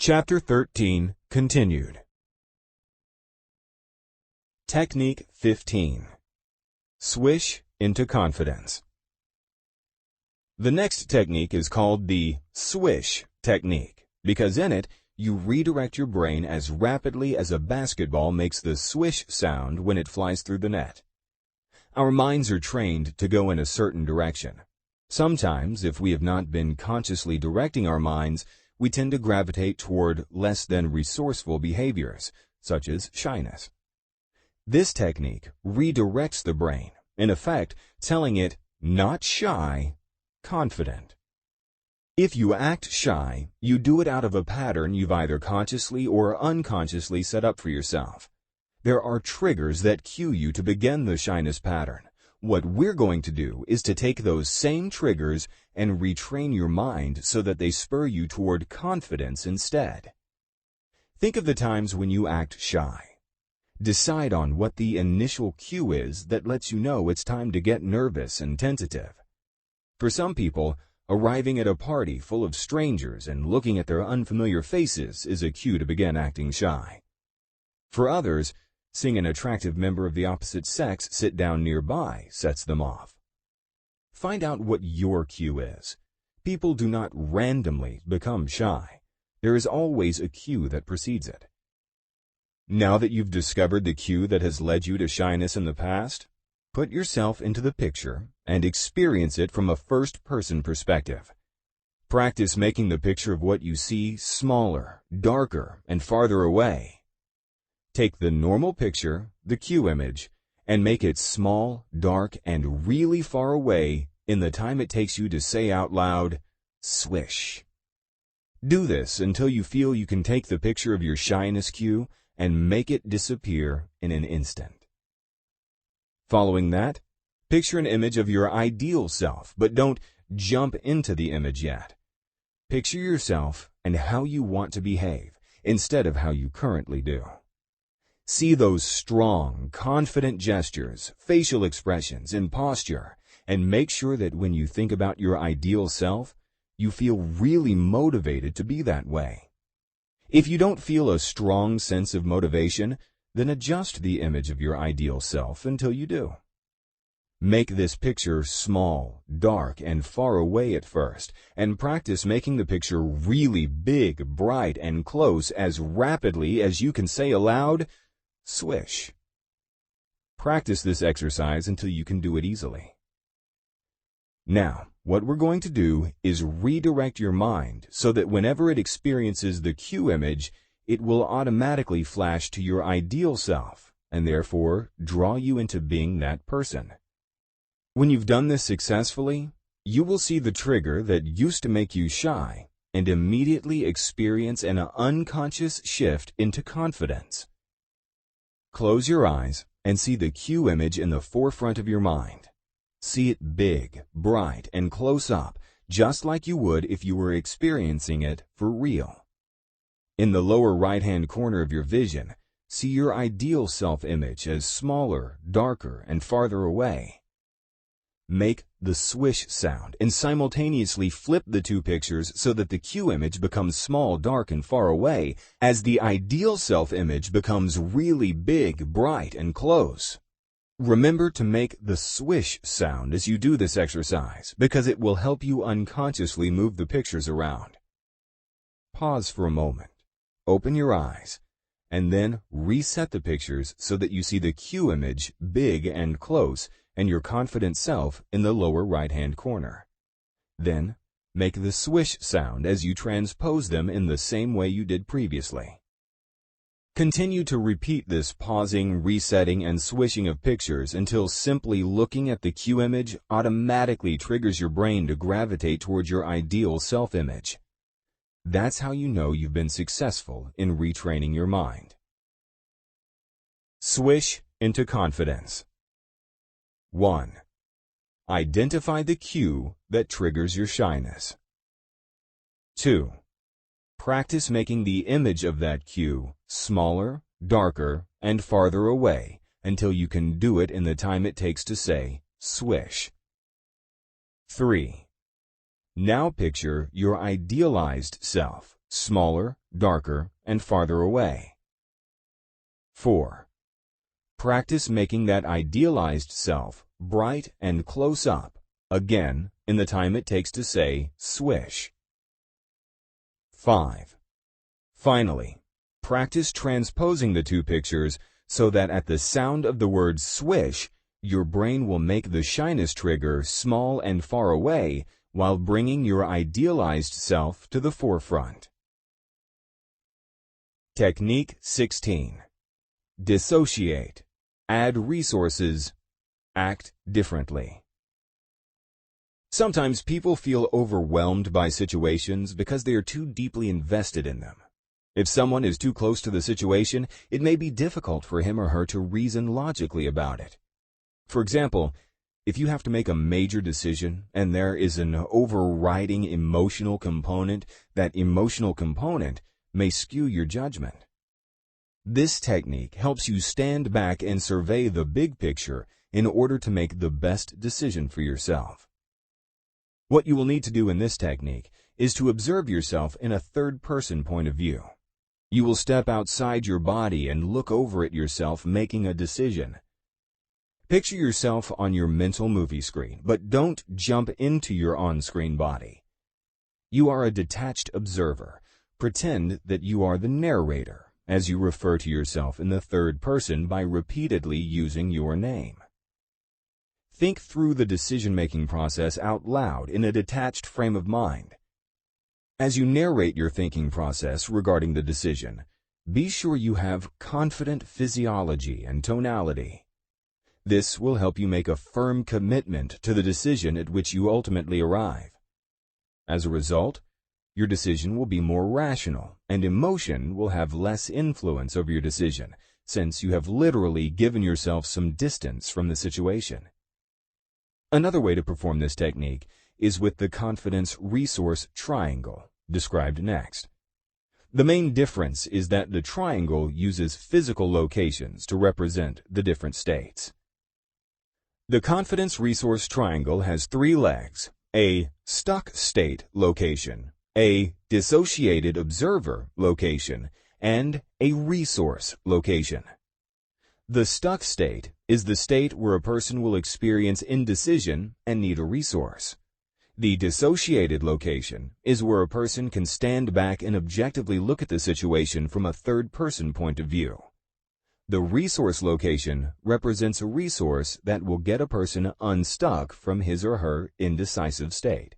Chapter 13, Continued. Technique 15. Swish into confidence. The next technique is called the swish technique because in it, you redirect your brain as rapidly as a basketball makes the swish sound when it flies through the net. Our minds are trained to go in a certain direction. Sometimes, if we have not been consciously directing our minds, we tend to gravitate toward less than resourceful behaviors, such as shyness. This technique redirects the brain, in effect, telling it not shy, confident. If you act shy, you do it out of a pattern you've either consciously or unconsciously set up for yourself. There are triggers that cue you to begin the shyness pattern. What we're going to do is to take those same triggers and retrain your mind so that they spur you toward confidence instead. Think of the times when you act shy. Decide on what the initial cue is that lets you know it's time to get nervous and tentative. For some people, arriving at a party full of strangers and looking at their unfamiliar faces is a cue to begin acting shy. For others, seeing an attractive member of the opposite sex sit down nearby sets them off. Find out what your cue is. People do not randomly become shy. There is always a cue that precedes it. Now that you've discovered the cue that has led you to shyness in the past, put yourself into the picture and experience it from a first-person perspective. Practice making the picture of what you see smaller, darker, and farther away. Take the normal picture, the cue image, and make it small, dark, and really far away in the time it takes you to say out loud, swish. Do this until you feel you can take the picture of your shyness cue and make it disappear in an instant. Following that, picture an image of your ideal self, but don't jump into the image yet. Picture yourself and how you want to behave instead of how you currently do. See those strong, confident gestures, facial expressions, and posture, and make sure that when you think about your ideal self, you feel really motivated to be that way. If you don't feel a strong sense of motivation, then adjust the image of your ideal self until you do. Make this picture small, dark, and far away at first, and practice making the picture really big, bright, and close as rapidly as you can say aloud, swish. Practice this exercise until you can do it easily. Now, what we're going to do is redirect your mind so that whenever it experiences the cue image, it will automatically flash to your ideal self and therefore draw you into being that person. When you've done this successfully, you will see the trigger that used to make you shy and immediately experience an unconscious shift into confidence. Close your eyes and see the cue image in the forefront of your mind. See it big, bright, and close up, just like you would if you were experiencing it for real. In the lower right-hand corner of your vision, see your ideal self-image as smaller, darker, and farther away. Make the swish sound and simultaneously flip the two pictures so that the cue image becomes small, dark, and far away as the ideal self-image becomes really big, bright, and close. Remember to make the swish sound as you do this exercise because it will help you unconsciously move the pictures around. Pause for a moment, open your eyes, and then reset the pictures so that you see the cue image big and close and your confident self in the lower right-hand corner. Then, make the swish sound as you transpose them in the same way you did previously. Continue to repeat this pausing, resetting, and swishing of pictures until simply looking at the cue image automatically triggers your brain to gravitate towards your ideal self-image. That's how you know you've been successful in retraining your mind. Swish into confidence. 1. Identify the cue that triggers your shyness. 2. Practice making the image of that cue smaller, darker, and farther away until you can do it in the time it takes to say, swish. 3. Now picture your idealized self, smaller, darker, and farther away. 4. Practice making that idealized self bright and close up, again, in the time it takes to say swish. 5. Finally, practice transposing the two pictures so that at the sound of the word swish, your brain will make the shyness trigger small and far away while bringing your idealized self to the forefront. Technique 16. Dissociate. Add resources. Act differently. Sometimes people feel overwhelmed by situations because they are too deeply invested in them. If someone is too close to the situation, it may be difficult for him or her to reason logically about it. For example, if you have to make a major decision and there is an overriding emotional component, that emotional component may skew your judgment. This technique helps you stand back and survey the big picture in order to make the best decision for yourself. What you will need to do in this technique is to observe yourself in a third-person point of view. You will step outside your body and look over at yourself making a decision. Picture yourself on your mental movie screen, but don't jump into your on-screen body. You are a detached observer. Pretend that you are the narrator, as you refer to yourself in the third person by repeatedly using your name. Think through the decision-making process out loud in a detached frame of mind. As you narrate your thinking process regarding the decision, be sure you have confident physiology and tonality. This will help you make a firm commitment to the decision at which you ultimately arrive. As a result, your decision will be more rational, and emotion will have less influence over your decision, since you have literally given yourself some distance from the situation. Another way to perform this technique is with the confidence resource triangle, described next. The main difference is that the triangle uses physical locations to represent the different states. The confidence resource triangle has 3 legs: a stuck state location, a dissociated observer location, and a resource location. The stuck state is the state where a person will experience indecision and need a resource. The dissociated location is where a person can stand back and objectively look at the situation from a third-person point of view. The resource location represents a resource that will get a person unstuck from his or her indecisive state.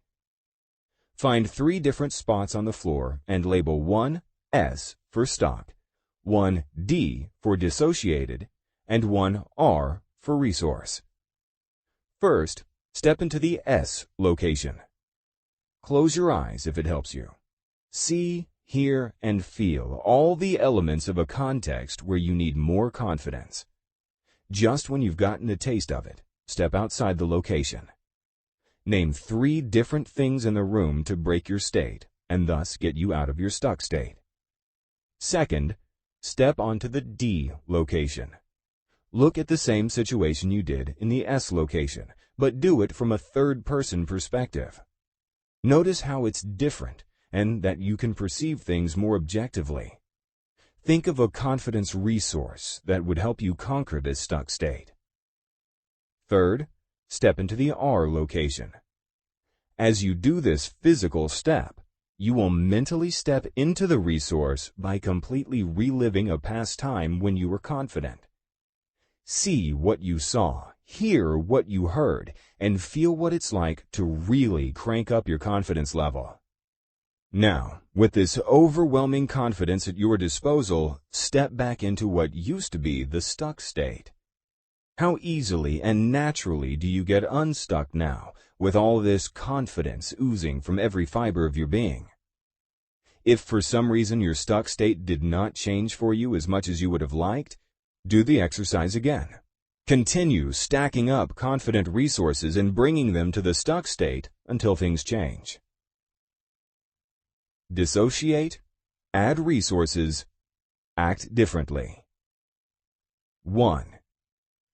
Find 3 different spots on the floor and label 1 S for stuck, 1 D for dissociated, and 1 R for resource. First, step into the S location. Close your eyes if it helps you. See, hear, and feel all the elements of a context where you need more confidence. Just when you've gotten a taste of it, step outside the location. Name 3 different things in the room to break your state, and thus get you out of your stuck state. Second, step onto the D location. Look at the same situation you did in the S location, but do it from a third-person perspective. Notice how it's different, and that you can perceive things more objectively. Think of a confidence resource that would help you conquer this stuck state. Third, step into the R location. As you do this physical step, you will mentally step into the resource by completely reliving a past time when you were confident. See what you saw, hear what you heard, and feel what it's like to really crank up your confidence level. Now, with this overwhelming confidence at your disposal, step back into what used to be the stuck state. How easily and naturally do you get unstuck now, with all this confidence oozing from every fiber of your being? If for some reason your stuck state did not change for you as much as you would have liked, do the exercise again. Continue stacking up confident resources and bringing them to the stuck state until things change. Dissociate, add resources, act differently. 1.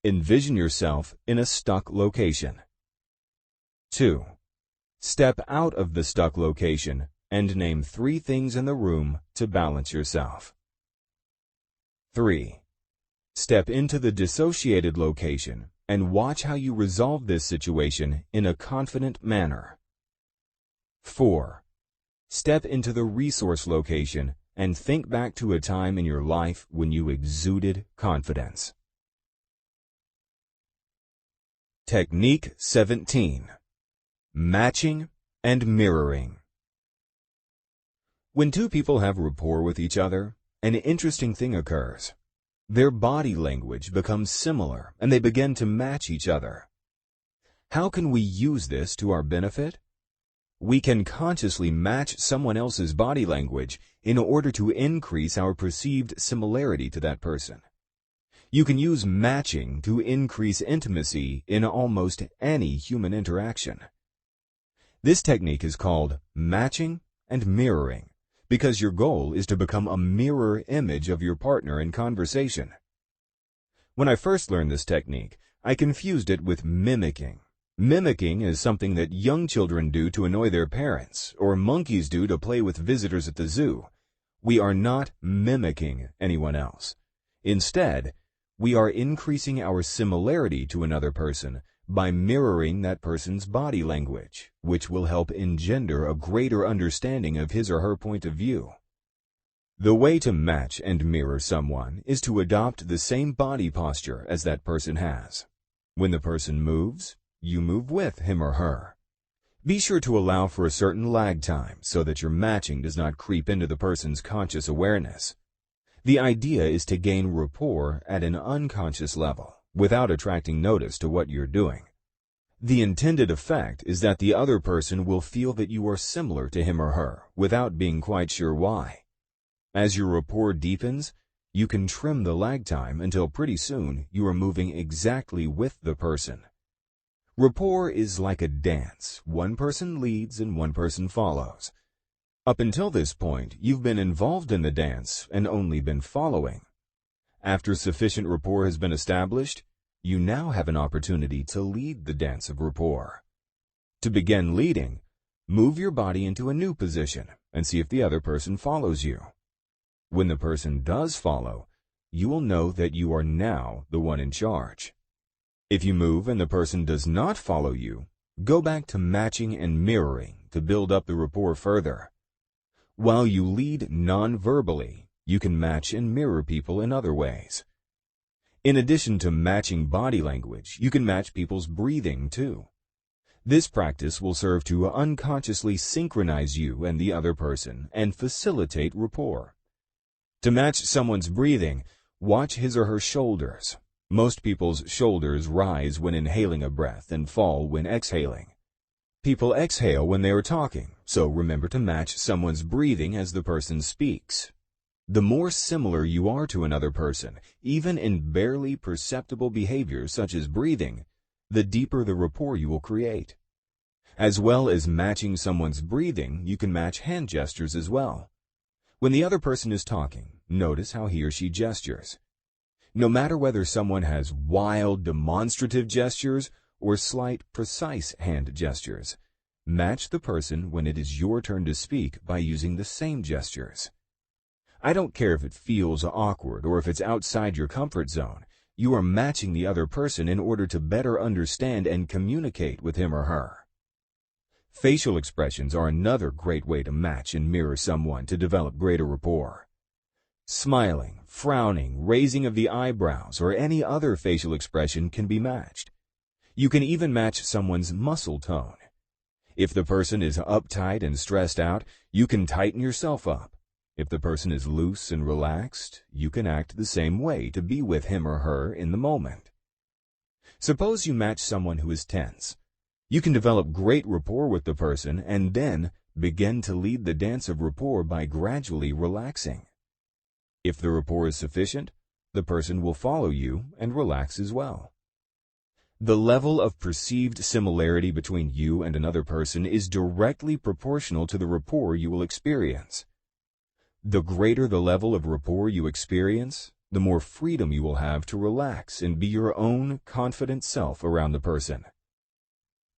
Envision yourself in a stuck location. 2. Step out of the stuck location and name 3 things in the room to balance yourself. 3. Step into the dissociated location and watch how you resolve this situation in a confident manner. 4. Step into the resource location and think back to a time in your life when you exuded confidence. Technique 17. Matching and mirroring. When 2 people have rapport with each other, an interesting thing occurs. Their body language becomes similar and they begin to match each other. How can we use this to our benefit? We can consciously match someone else's body language in order to increase our perceived similarity to that person. You can use matching to increase intimacy in almost any human interaction. This technique is called matching and mirroring because your goal is to become a mirror image of your partner in conversation. When I first learned this technique, I confused it with mimicking. Mimicking is something that young children do to annoy their parents, or monkeys do to play with visitors at the zoo. We are not mimicking anyone else. Instead, we are increasing our similarity to another person by mirroring that person's body language, which will help engender a greater understanding of his or her point of view. The way to match and mirror someone is to adopt the same body posture as that person has. When the person moves, you move with him or her. Be sure to allow for a certain lag time so that your matching does not creep into the person's conscious awareness. The idea is to gain rapport at an unconscious level, without attracting notice to what you're doing. The intended effect is that the other person will feel that you are similar to him or her, without being quite sure why. As your rapport deepens, you can trim the lag time until pretty soon you are moving exactly with the person. Rapport is like a dance. One person leads and one person follows. Up until this point, you've been involved in the dance and only been following. After sufficient rapport has been established, you now have an opportunity to lead the dance of rapport. To begin leading, move your body into a new position and see if the other person follows you. When the person does follow, you will know that you are now the one in charge. If you move and the person does not follow you, go back to matching and mirroring to build up the rapport further. While you lead non-verbally, you can match and mirror people in other ways. In addition to matching body language, you can match people's breathing too. This practice will serve to unconsciously synchronize you and the other person and facilitate rapport. To match someone's breathing, watch his or her shoulders. Most people's shoulders rise when inhaling a breath and fall when exhaling. People exhale when they are talking, so remember to match someone's breathing as the person speaks. The more similar you are to another person, even in barely perceptible behaviors such as breathing, the deeper the rapport you will create. As well as matching someone's breathing, you can match hand gestures as well. When the other person is talking, notice how he or she gestures. No matter whether someone has wild, demonstrative gestures or slight, precise hand gestures, match the person when it is your turn to speak by using the same gestures. I don't care if it feels awkward or if it's outside your comfort zone. You are matching the other person in order to better understand and communicate with him or her. Facial expressions are another great way to match and mirror someone to develop greater rapport. Smiling, frowning, raising of the eyebrows, or any other facial expression can be matched. You can even match someone's muscle tone. If the person is uptight and stressed out, you can tighten yourself up. If the person is loose and relaxed, you can act the same way to be with him or her in the moment. Suppose you match someone who is tense. You can develop great rapport with the person and then begin to lead the dance of rapport by gradually relaxing. If the rapport is sufficient, the person will follow you and relax as well. The level of perceived similarity between you and another person is directly proportional to the rapport you will experience. The greater the level of rapport you experience, the more freedom you will have to relax and be your own confident self around the person.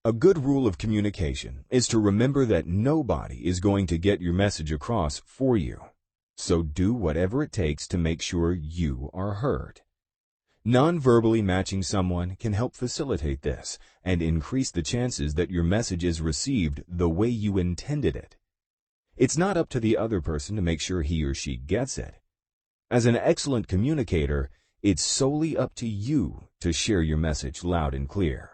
A good rule of communication is to remember that nobody is going to get your message across for you. So do whatever it takes to make sure you are heard. Non-verbally matching someone can help facilitate this and increase the chances that your message is received the way you intended it. It's not up to the other person to make sure he or she gets it. As an excellent communicator, it's solely up to you to share your message loud and clear.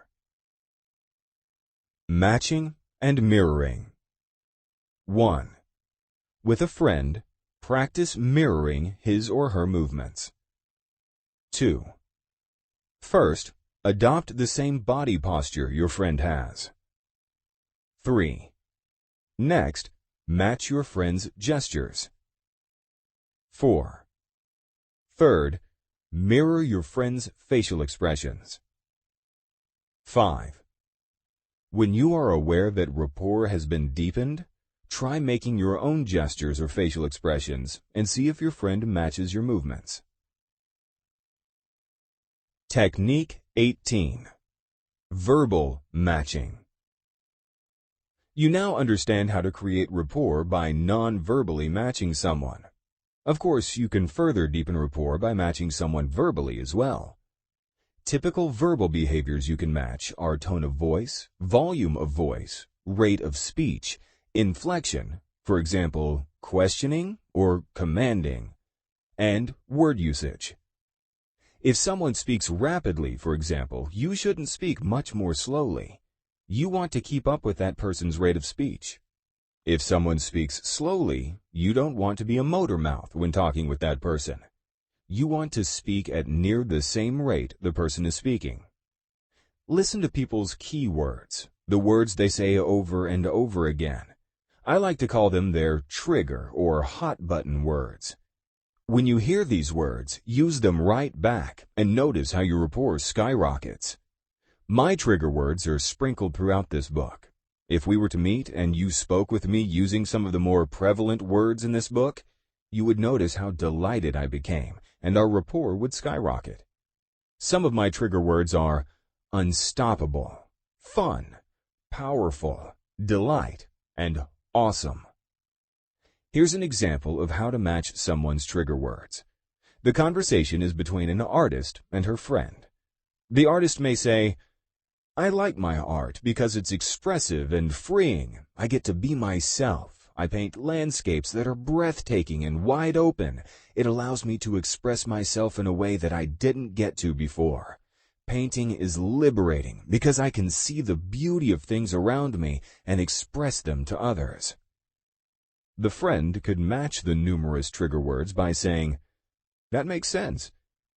Matching and mirroring. 1. With a friend, practice mirroring his or her movements. 2. First, adopt the same body posture your friend has. 3. Next, match your friend's gestures. 4. Third, mirror your friend's facial expressions. 5. When you are aware that rapport has been deepened, try making your own gestures or facial expressions and see if your friend matches your movements. Technique 18. Verbal matching. You now understand how to create rapport by non-verbally matching someone. Of course, you can further deepen rapport by matching someone verbally as well. Typical verbal behaviors you can match are tone of voice, volume of voice, rate of speech, inflection, for example, questioning or commanding, and word usage. If someone speaks rapidly, for example, you shouldn't speak much more slowly. You want to keep up with that person's rate of speech. If someone speaks slowly, you don't want to be a motor mouth when talking with that person. You want to speak at near the same rate the person is speaking. Listen to people's key words, the words they say over and over again. I like to call them their trigger or hot button words. When you hear these words, use them right back and notice how your rapport skyrockets. My trigger words are sprinkled throughout this book. If we were to meet and you spoke with me using some of the more prevalent words in this book, you would notice how delighted I became, and our rapport would skyrocket. Some of my trigger words are unstoppable, fun, powerful, delight, and awesome. Here's an example of how to match someone's trigger words. The conversation is between an artist and her friend. The artist may say, "I like my art because it's expressive and freeing. I get to be myself. I paint landscapes that are breathtaking and wide open. It allows me to express myself in a way that I didn't get to before. Painting is liberating because I can see the beauty of things around me and express them to others." The friend could match the numerous trigger words by saying, "That makes sense.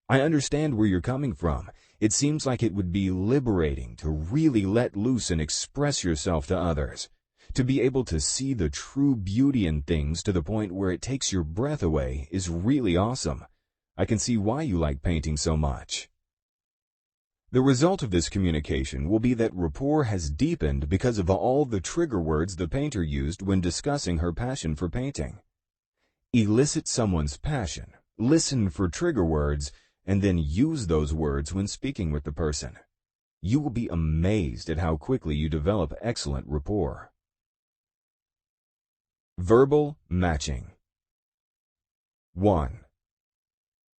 I understand where you're coming from. It seems like it would be liberating to really let loose and express yourself to others. To be able to see the true beauty in things to the point where it takes your breath away is really awesome. I can see why you like painting so much." The result of this communication will be that rapport has deepened because of all the trigger words the painter used when discussing her passion for painting. Elicit someone's passion, listen for trigger words, and then use those words when speaking with the person. You will be amazed at how quickly you develop excellent rapport. Verbal matching. 1.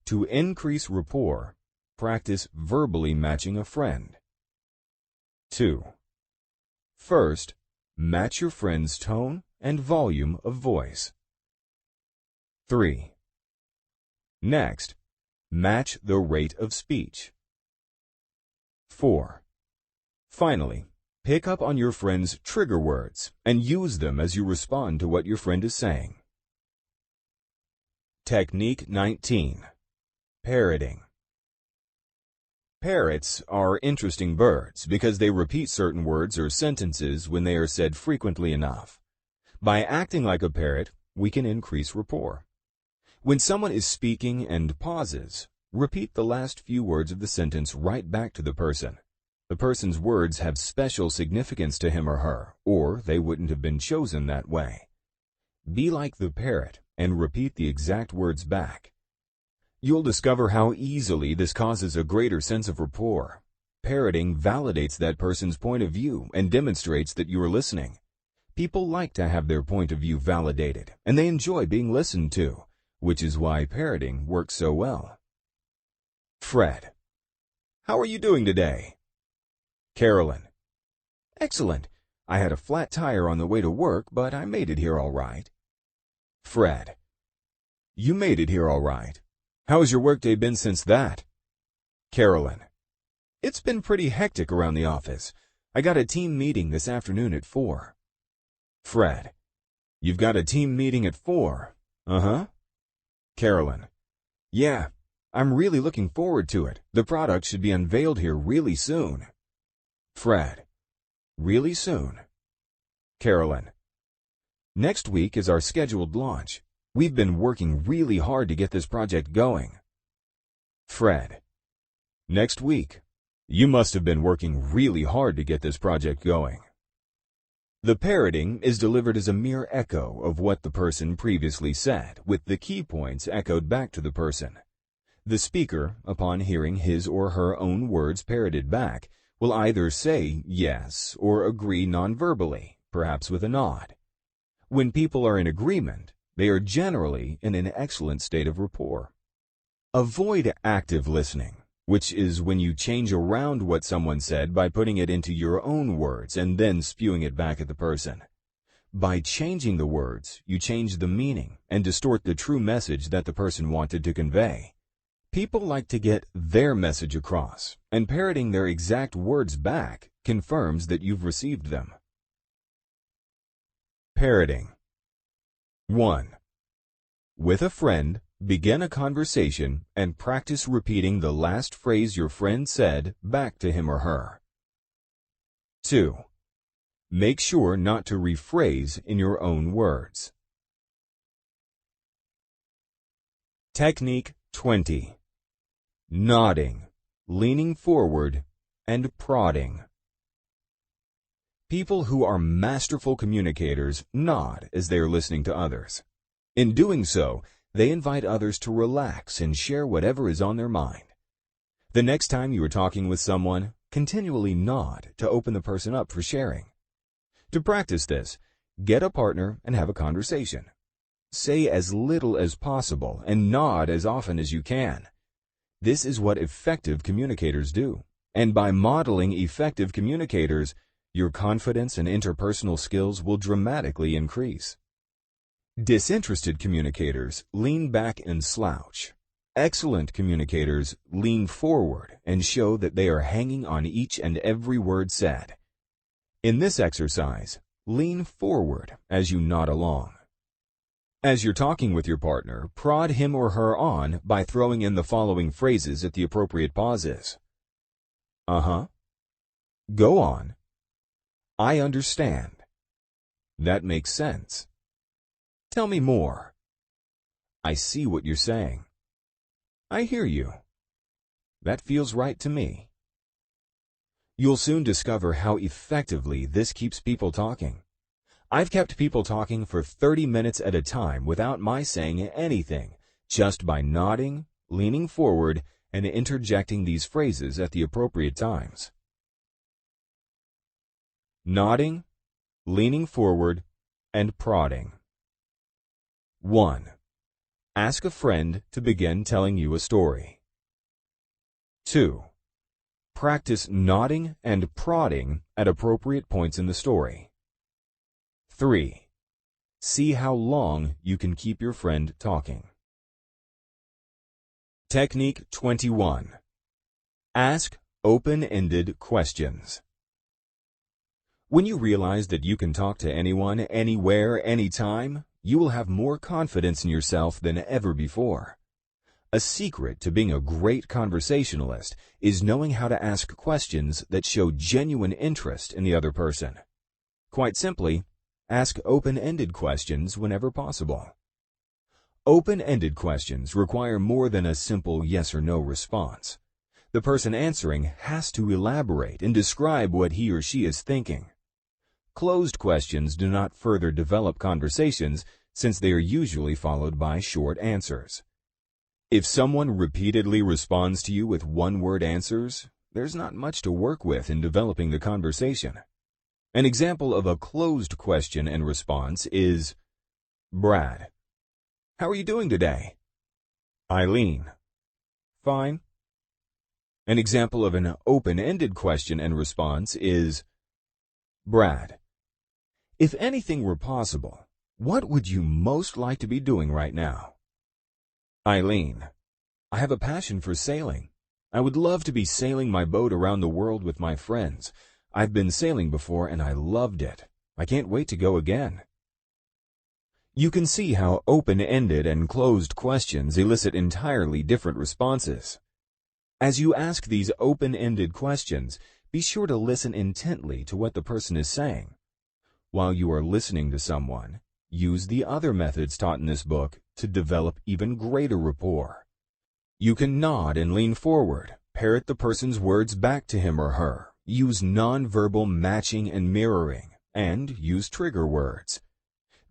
To increase rapport, practice verbally matching a friend. 2. First, match your friend's tone and volume of voice. 3. Next, match the rate of speech. 4. Finally, pick up on your friend's trigger words and use them as you respond to what your friend is saying. Technique 19. Parroting. Parrots are interesting birds because they repeat certain words or sentences when they are said frequently enough. By acting like a parrot, we can increase rapport. When someone is speaking and pauses, repeat the last few words of the sentence right back to the person. The person's words have special significance to him or her, or they wouldn't have been chosen that way. Be like the parrot and repeat the exact words back. You'll discover how easily this causes a greater sense of rapport. Parroting validates that person's point of view and demonstrates that you are listening. People like to have their point of view validated, and they enjoy being listened to, which is why parroting works so well. Fred: How are you doing today? Carolyn: Excellent. I had a flat tire on the way to work, but I made it here all right. Fred: You made it here all right. How has your workday been since that? Carolyn: It's been pretty hectic around the office. I got a team meeting this afternoon at 4. Fred: You've got a team meeting at 4? Uh-huh. Carolyn: Yeah, I'm really looking forward to it. The product should be unveiled here really soon. Fred: Really soon? Carolyn: Next week is our scheduled launch. We've been working really hard to get this project going. Fred: Next week? You must have been working really hard to get this project going. The parroting is delivered as a mere echo of what the person previously said, with the key points echoed back to the person. The speaker, upon hearing his or her own words parroted back, will either say yes or agree non-verbally, perhaps with a nod. When people are in agreement, they are generally in an excellent state of rapport. Avoid active listening, which is when you change around what someone said by putting it into your own words and then spewing it back at the person. By changing the words, you change the meaning and distort the true message that the person wanted to convey. People like to get their message across, and parroting their exact words back confirms that you've received them. Parroting. 1. With a friend, begin a conversation and practice repeating the last phrase your friend said back to him or her. 2. Make sure not to rephrase in your own words. Technique 20. Nodding, leaning forward, and prodding. People who are masterful communicators nod as they are listening to others. In doing so, they invite others to relax and share whatever is on their mind. The next time you are talking with someone, continually nod to open the person up for sharing. To practice this, get a partner and have a conversation. Say as little as possible and nod as often as you can. This is what effective communicators do, and by modeling effective communicators, your confidence and interpersonal skills will dramatically increase. Disinterested communicators lean back and slouch. Excellent communicators lean forward and show that they are hanging on each and every word said. In this exercise, lean forward as you nod along. As you're talking with your partner, prod him or her on by throwing in the following phrases at the appropriate pauses. Uh-huh. Go on. I understand. That makes sense. Tell me more. I see what you're saying. I hear you. That feels right to me. You'll soon discover how effectively this keeps people talking. I've kept people talking for 30 minutes at a time without my saying anything, just by nodding, leaning forward, and interjecting these phrases at the appropriate times. Nodding, leaning forward, and prodding. 1. Ask a friend to begin telling you a story. 2. Practice nodding and prodding at appropriate points in the story. 3. See how long you can keep your friend talking. Technique 21. Ask open-ended questions. When you realize that you can talk to anyone, anywhere, anytime, you will have more confidence in yourself than ever before. A secret to being a great conversationalist is knowing how to ask questions that show genuine interest in the other person. Quite simply, ask open-ended questions whenever possible. Open-ended questions require more than a simple yes or no response. The person answering has to elaborate and describe what he or she is thinking. Closed questions do not further develop conversations since they are usually followed by short answers. If someone repeatedly responds to you with one-word answers, there's not much to work with in developing the conversation. An example of a closed question and response is, Brad, how are you doing today? Eileen, fine. An example of an open-ended question and response is, Brad, if anything were possible, what would you most like to be doing right now? Eileen, I have a passion for sailing. I would love to be sailing my boat around the world with my friends. I've been sailing before and I loved it. I can't wait to go again. You can see how open-ended and closed questions elicit entirely different responses. As you ask these open-ended questions, be sure to listen intently to what the person is saying. While you are listening to someone, use the other methods taught in this book to develop even greater rapport. You can nod and lean forward, parrot the person's words back to him or her, use nonverbal matching and mirroring, and use trigger words.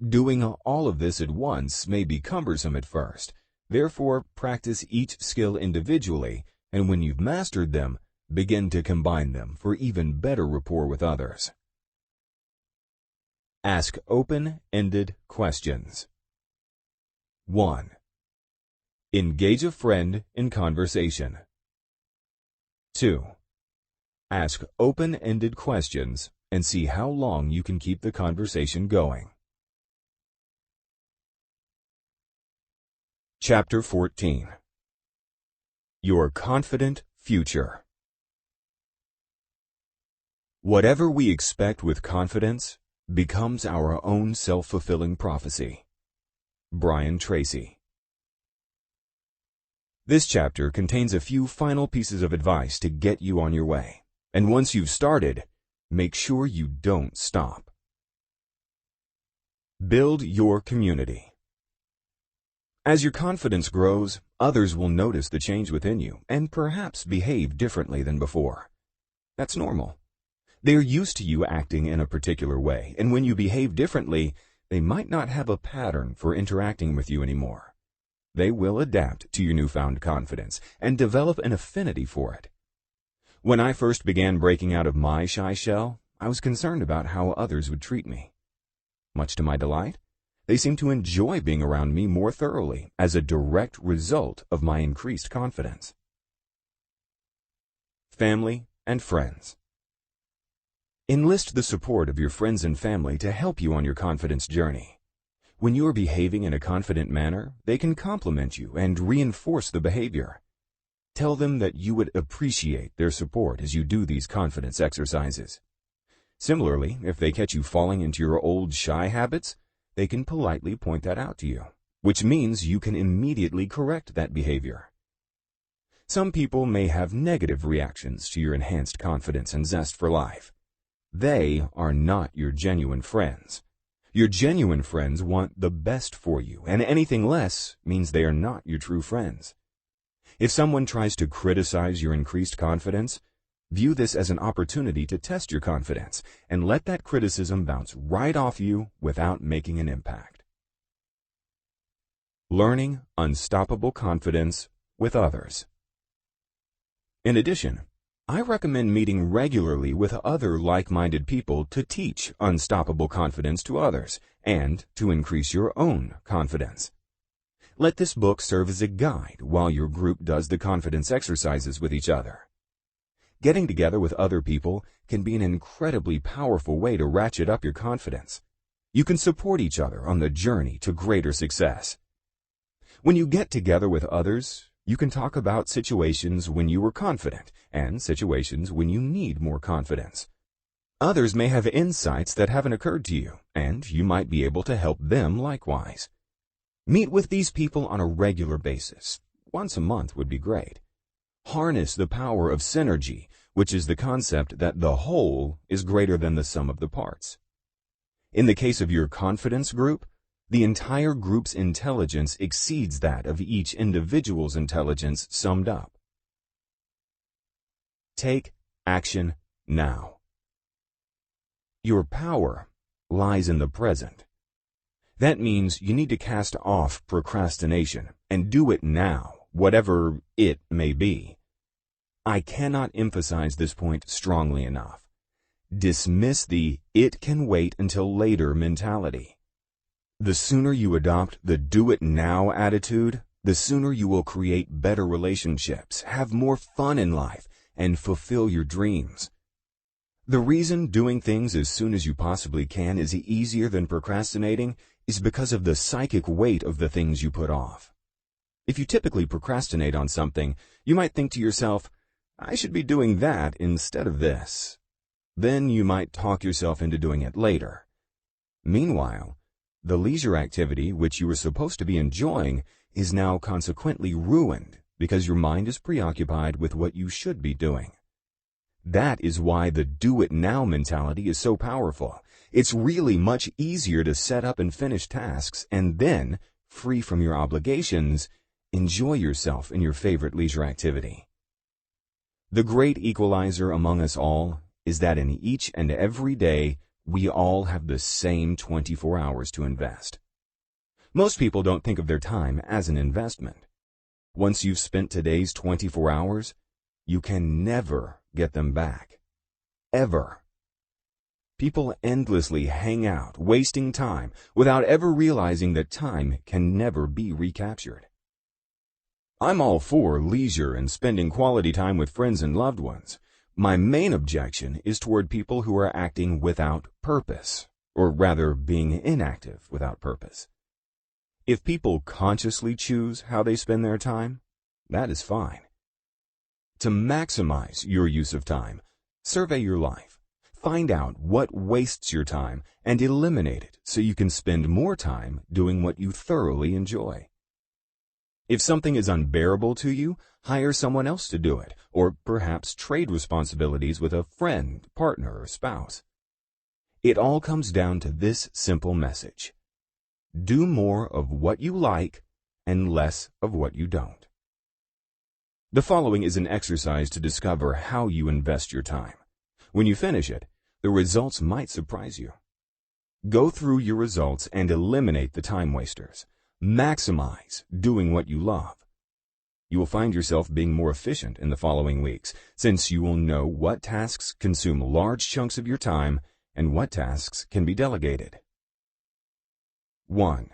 Doing all of this at once may be cumbersome at first. Therefore, practice each skill individually, and when you've mastered them, begin to combine them for even better rapport with others. Ask open-ended questions. 1. Engage a friend in conversation. 2. Ask open-ended questions and see how long you can keep the conversation going. Chapter 14. Your Confident Future. Whatever we expect with confidence becomes our own self-fulfilling prophecy. Brian Tracy. This chapter contains a few final pieces of advice to get you on your way. And once you've started, make sure you don't stop. Build your community. As your confidence grows, others will notice the change within you and perhaps behave differently than before. That's normal. They're used to you acting in a particular way, and when you behave differently, they might not have a pattern for interacting with you anymore. They will adapt to your newfound confidence and develop an affinity for it. When I first began breaking out of my shy shell, I was concerned about how others would treat me. Much to my delight, they seemed to enjoy being around me more thoroughly as a direct result of my increased confidence. Family and friends. Enlist the support of your friends and family to help you on your confidence journey. When you are behaving in a confident manner, they can compliment you and reinforce the behavior. Tell them that you would appreciate their support as you do these confidence exercises. Similarly, if they catch you falling into your old shy habits, they can politely point that out to you, which means you can immediately correct that behavior. Some people may have negative reactions to your enhanced confidence and zest for life. They are not your genuine friends. Your genuine friends want the best for you, and anything less means they are not your true friends. If someone tries to criticize your increased confidence, view this as an opportunity to test your confidence and let that criticism bounce right off you without making an impact. Learning unstoppable confidence with others. In addition, I recommend meeting regularly with other like-minded people to teach unstoppable confidence to others and to increase your own confidence. Let this book serve as a guide while your group does the confidence exercises with each other. Getting together with other people can be an incredibly powerful way to ratchet up your confidence. You can support each other on the journey to greater success. When you get together with others, you can talk about situations when you were confident and situations when you need more confidence. Others may have insights that haven't occurred to you, and you might be able to help them likewise. Meet with these people on a regular basis. Once a month would be great. Harness the power of synergy, which is the concept that the whole is greater than the sum of the parts. In the case of your confidence group, the entire group's intelligence exceeds that of each individual's intelligence summed up. Take action now. Your power lies in the present. That means you need to cast off procrastination and do it now, whatever it may be. I cannot emphasize this point strongly enough. Dismiss the "it can wait until later" mentality. The sooner you adopt the do-it-now attitude, the sooner you will create better relationships, have more fun in life, and fulfill your dreams. The reason doing things as soon as you possibly can is easier than procrastinating is because of the psychic weight of the things you put off. If you typically procrastinate on something, you might think to yourself, "I should be doing that instead of this." Then you might talk yourself into doing it later. Meanwhile, the leisure activity which you were supposed to be enjoying is now consequently ruined because your mind is preoccupied with what you should be doing. That is why the do-it-now mentality is so powerful. It's really much easier to set up and finish tasks and then, free from your obligations, enjoy yourself in your favorite leisure activity. The great equalizer among us all is that in each and every day, we all have the same 24 hours to invest. Most people don't think of their time as an investment. Once you've spent today's 24 hours, you can never get them back. Ever. People endlessly hang out, wasting time, without ever realizing that time can never be recaptured. I'm all for leisure and spending quality time with friends and loved ones. My main objection is toward people who are acting without purpose, or rather being inactive without purpose. If people consciously choose how they spend their time, that is fine. To maximize your use of time, survey your life. Find out what wastes your time and eliminate it so you can spend more time doing what you thoroughly enjoy. If something is unbearable to you, hire someone else to do it, or perhaps trade responsibilities with a friend, partner, or spouse. It all comes down to this simple message: do more of what you like and less of what you don't. The following is an exercise to discover how you invest your time. When you finish it, the results might surprise you. Go through your results and eliminate the time wasters. Maximize doing what you love. You will find yourself being more efficient in the following weeks, since you will know what tasks consume large chunks of your time and what tasks can be delegated. 1.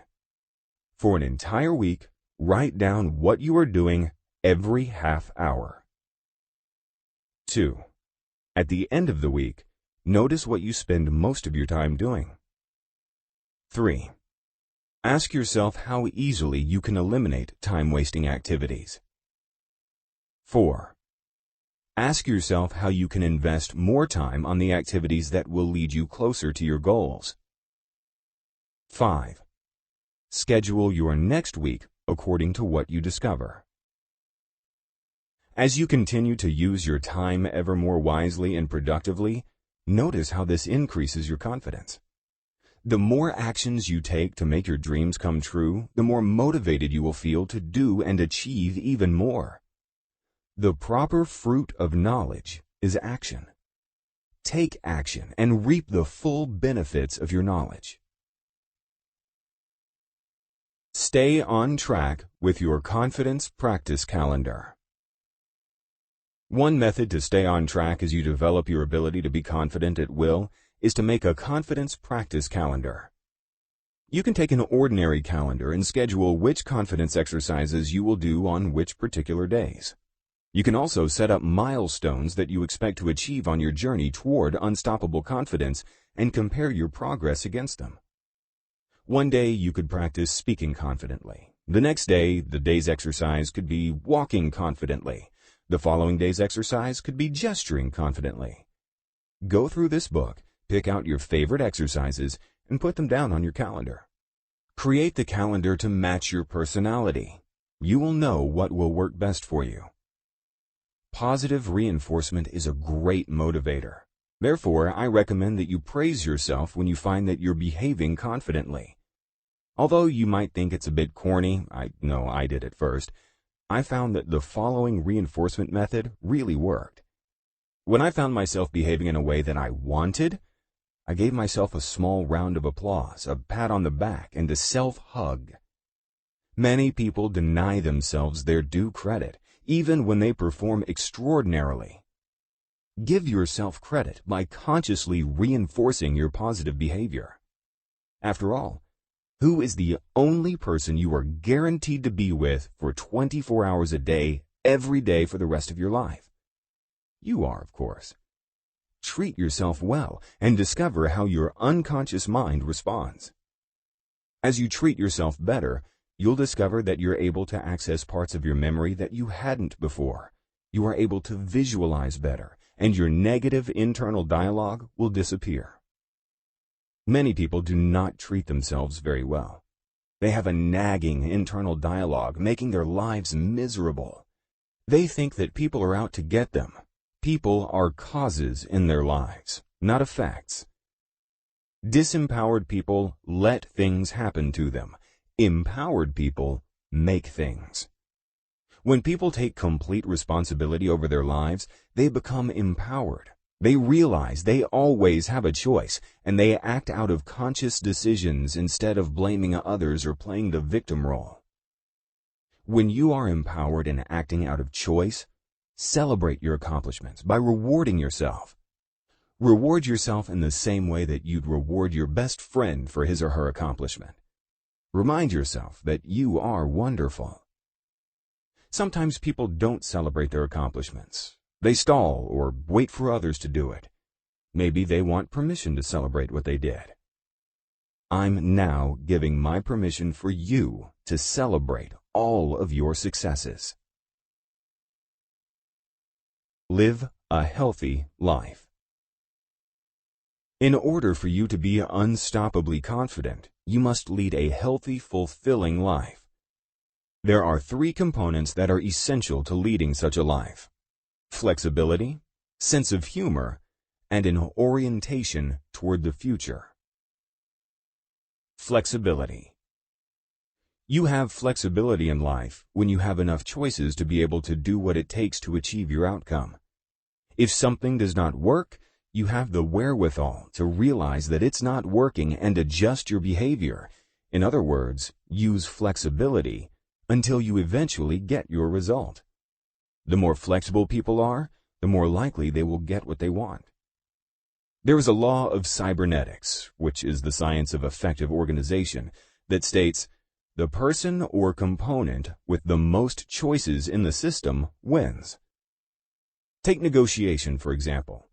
For an entire week, write down what you are doing every half hour. 2. At the end of the week, notice what you spend most of your time doing. 3. Ask yourself how easily you can eliminate time-wasting activities. 4. Ask yourself how you can invest more time on the activities that will lead you closer to your goals. 5. Schedule your next week according to what you discover. As you continue to use your time ever more wisely and productively, notice how this increases your confidence. The more actions you take to make your dreams come true, the more motivated you will feel to do and achieve even more. The proper fruit of knowledge is action. Take action and reap the full benefits of your knowledge. Stay on track with your confidence practice calendar. One method to stay on track as you develop your ability to be confident at will is to make a confidence practice calendar. You can take an ordinary calendar and schedule which confidence exercises you will do on which particular days. You can also set up milestones that you expect to achieve on your journey toward unstoppable confidence and compare your progress against them. One day you could practice speaking confidently. The next day, the day's exercise could be walking confidently. The following day's exercise could be gesturing confidently. Go through this book, pick out your favorite exercises, and put them down on your calendar. Create the calendar to match your personality. You will know what will work best for you. Positive reinforcement is a great motivator. Therefore, I recommend that you praise yourself when you find that you're behaving confidently. Although you might think it's a bit corny, I know I did at first, I found that the following reinforcement method really worked. When I found myself behaving in a way that I wanted, I gave myself a small round of applause, a pat on the back, and a self-hug. Many people deny themselves their due credit, even when they perform extraordinarily. Give yourself credit by consciously reinforcing your positive behavior. After all, who is the only person you are guaranteed to be with for 24 hours a day, every day for the rest of your life? You are, of course. Treat yourself well and discover how your unconscious mind responds. As you treat yourself better, you'll discover that you're able to access parts of your memory that you hadn't before. You are able to visualize better, and your negative internal dialogue will disappear. Many people do not treat themselves very well. They have a nagging internal dialogue making their lives miserable. They think that people are out to get them. People are causes in their lives, not effects. Disempowered people let things happen to them. Empowered people make things. When people take complete responsibility over their lives, they become empowered. They realize they always have a choice, and they act out of conscious decisions instead of blaming others or playing the victim role. When you are empowered and acting out of choice, celebrate your accomplishments by rewarding yourself. Reward yourself in the same way that you'd reward your best friend for his or her accomplishment. Remind yourself that you are wonderful. Sometimes people don't celebrate their accomplishments. They stall or wait for others to do it. Maybe they want permission to celebrate what they did. I'm now giving my permission for you to celebrate all of your successes. Live a healthy life. In order for you to be unstoppably confident, you must lead a healthy, fulfilling life. There are 3 components that are essential to leading such a life: flexibility, sense of humor, and an orientation toward the future. Flexibility. You have flexibility in life when you have enough choices to be able to do what it takes to achieve your outcome. If something does not work, you have the wherewithal to realize that it's not working and adjust your behavior. In other words, use flexibility until you eventually get your result. The more flexible people are, the more likely they will get what they want. There is a law of cybernetics, which is the science of effective organization, that states, the person or component with the most choices in the system wins. Take negotiation, for example.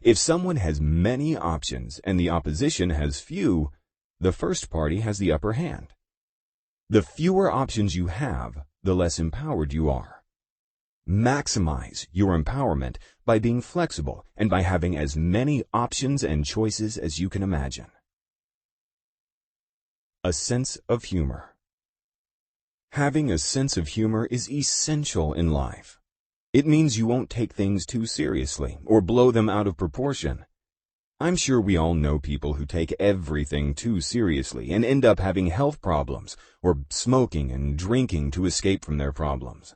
If someone has many options and the opposition has few, the first party has the upper hand. The fewer options you have, the less empowered you are. Maximize your empowerment by being flexible and by having as many options and choices as you can imagine. A sense of humor. Having a sense of humor is essential in life. It means you won't take things too seriously or blow them out of proportion. I'm sure we all know people who take everything too seriously and end up having health problems or smoking and drinking to escape from their problems.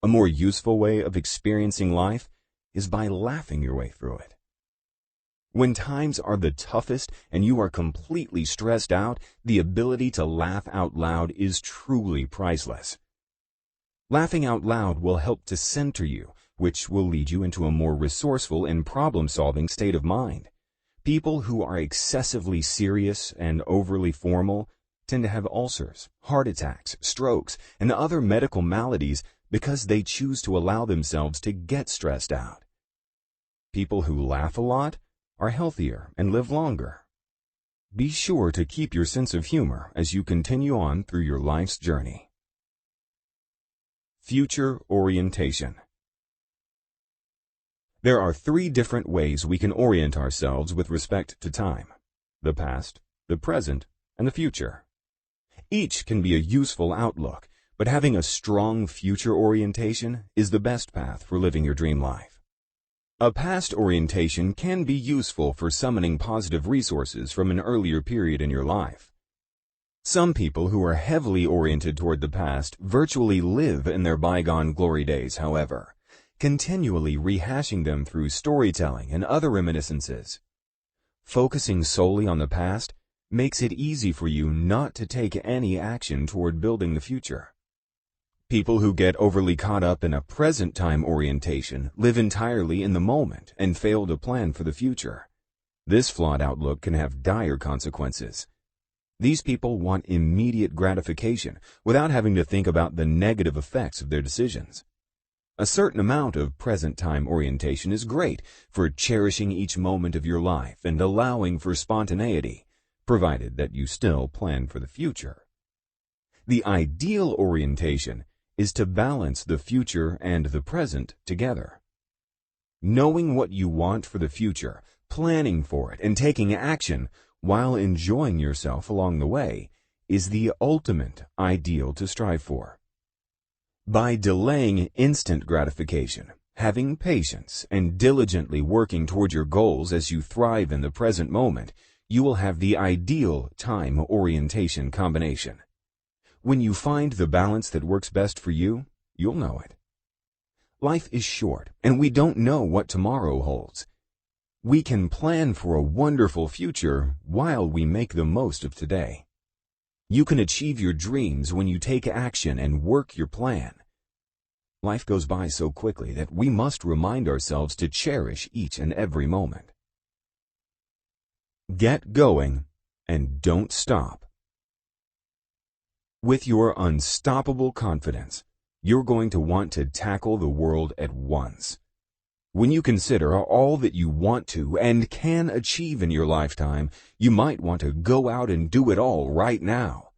A more useful way of experiencing life is by laughing your way through it. When times are the toughest and you are completely stressed out, the ability to laugh out loud is truly priceless. Laughing out loud will help to center you, which will lead you into a more resourceful and problem-solving state of mind. People who are excessively serious and overly formal tend to have ulcers, heart attacks, strokes, and other medical maladies because they choose to allow themselves to get stressed out. People who laugh a lot are healthier and live longer. Be sure to keep your sense of humor as you continue on through your life's journey. Future orientation. There are 3 different ways we can orient ourselves with respect to time: the past, the present, and the future. Each can be a useful outlook, but having a strong future orientation is the best path for living your dream life. A past orientation can be useful for summoning positive resources from an earlier period in your life. Some people who are heavily oriented toward the past virtually live in their bygone glory days, however, continually rehashing them through storytelling and other reminiscences. Focusing solely on the past makes it easy for you not to take any action toward building the future. People who get overly caught up in a present-time orientation live entirely in the moment and fail to plan for the future. This flawed outlook can have dire consequences. These people want immediate gratification without having to think about the negative effects of their decisions. A certain amount of present-time orientation is great for cherishing each moment of your life and allowing for spontaneity, provided that you still plan for the future. The ideal orientation is to balance the future and the present together. Knowing what you want for the future, planning for it, and taking action while enjoying yourself along the way is the ultimate ideal to strive for. By delaying instant gratification, having patience, and diligently working toward your goals as you thrive in the present moment, you will have the ideal time orientation combination. When you find the balance that works best for you, you'll know it. Life is short, and we don't know what tomorrow holds. We can plan for a wonderful future while we make the most of today. You can achieve your dreams when you take action and work your plan. Life goes by so quickly that we must remind ourselves to cherish each and every moment. Get going and don't stop. With your unstoppable confidence, you're going to want to tackle the world at once. When you consider all that you want to and can achieve in your lifetime, you might want to go out and do it all right now.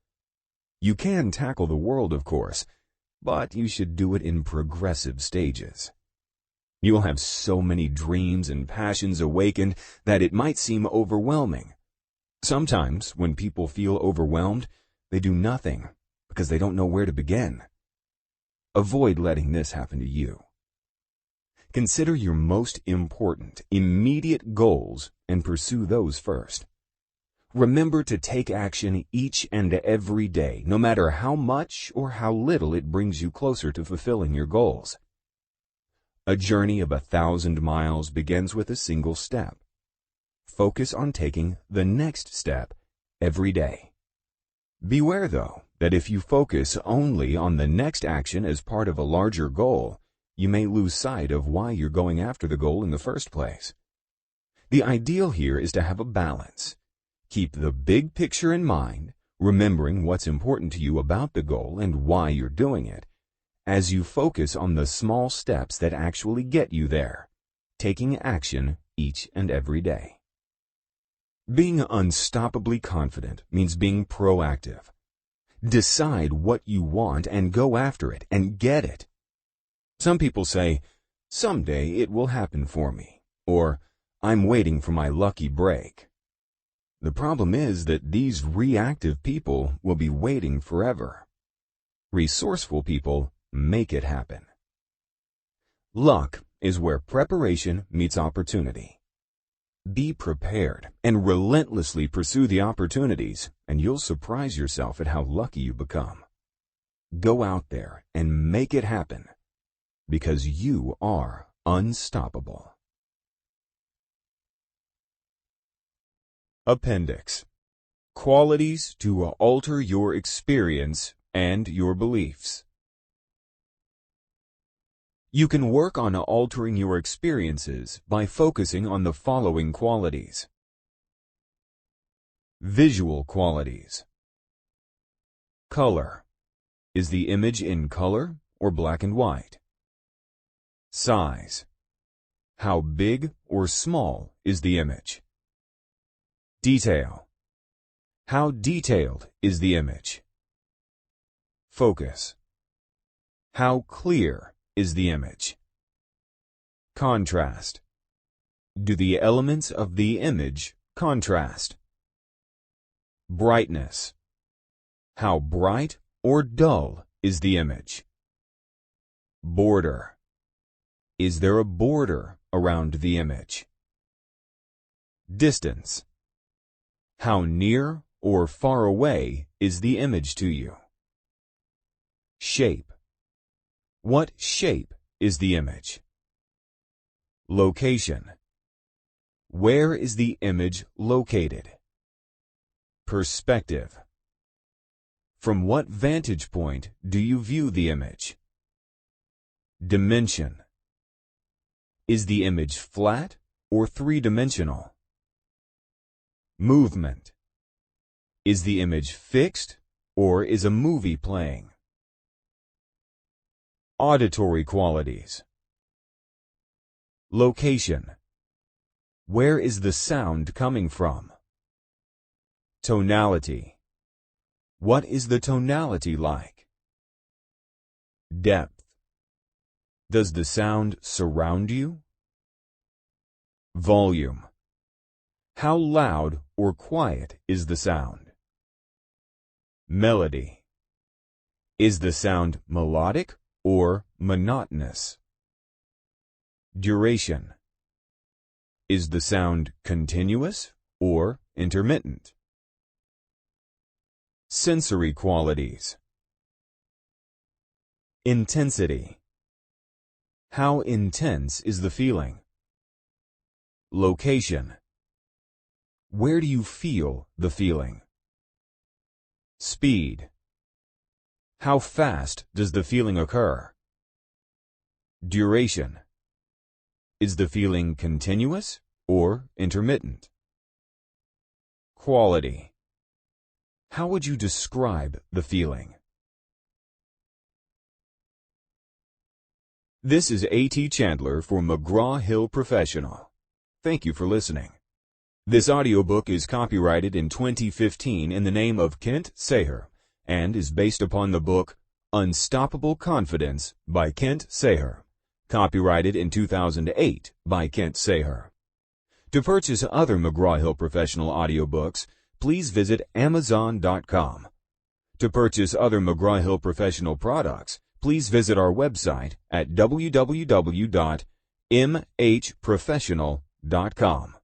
You can tackle the world, of course, but you should do it in progressive stages. You'll have so many dreams and passions awakened that it might seem overwhelming. Sometimes, when people feel overwhelmed, they do nothing because they don't know where to begin. Avoid letting this happen to you. Consider your most important, immediate goals and pursue those first. Remember to take action each and every day, no matter how much or how little it brings you closer to fulfilling your goals. A journey of 1,000 miles begins with a single step. Focus on taking the next step every day. Beware, though, that if you focus only on the next action as part of a larger goal, you may lose sight of why you're going after the goal in the first place. The ideal here is to have a balance. Keep the big picture in mind, remembering what's important to you about the goal and why you're doing it, as you focus on the small steps that actually get you there, taking action each and every day. Being unstoppably confident means being proactive. Decide what you want and go after it and get it. Some people say, "Someday it will happen for me," or "I'm waiting for my lucky break." The problem is that these reactive people will be waiting forever. Resourceful people make it happen. Luck is where preparation meets opportunity. Be prepared and relentlessly pursue the opportunities, and you'll surprise yourself at how lucky you become. Go out there and make it happen, because you are unstoppable. Appendix: Qualities to alter your experience and your beliefs. You can work on altering your experiences by focusing on the following qualities. Visual qualities. Color. Is the image in color or black and white? Size. How big or small is the image? Detail. How detailed is the image? Focus. How clear is the image? Contrast. Do the elements of the image contrast? Brightness. How bright or dull is the image? Border. Is there a border around the image? Distance. How near or far away is the image to you? Shape. What shape is the image? Location. Where is the image located? Perspective. From what vantage point do you view the image? Dimension. Is the image flat or three-dimensional? Movement. Is the image fixed or is a movie playing? Auditory qualities. Location. Where is the sound coming from? Tonality. What is the tonality like? Depth. Does the sound surround you? Volume. How loud or quiet is the sound? Melody. Is the sound melodic or monotonous? Duration. Is the sound continuous or intermittent? Sensory qualities. Intensity. How intense is the feeling? Location. Where do you feel the feeling? Speed. How fast does the feeling occur? Duration. Is the feeling continuous or intermittent? Quality. How would you describe the feeling? This is A.T. Chandler for McGraw-Hill Professional. Thank you for listening. This audiobook is copyrighted in 2015 in the name of Kent Saher and is based upon the book Unstoppable Confidence by Kent Saher, copyrighted in 2008 by Kent Saher. To purchase other McGraw-Hill Professional audiobooks, please visit Amazon.com. To purchase other McGraw-Hill Professional products, please visit our website at www.mhprofessional.com.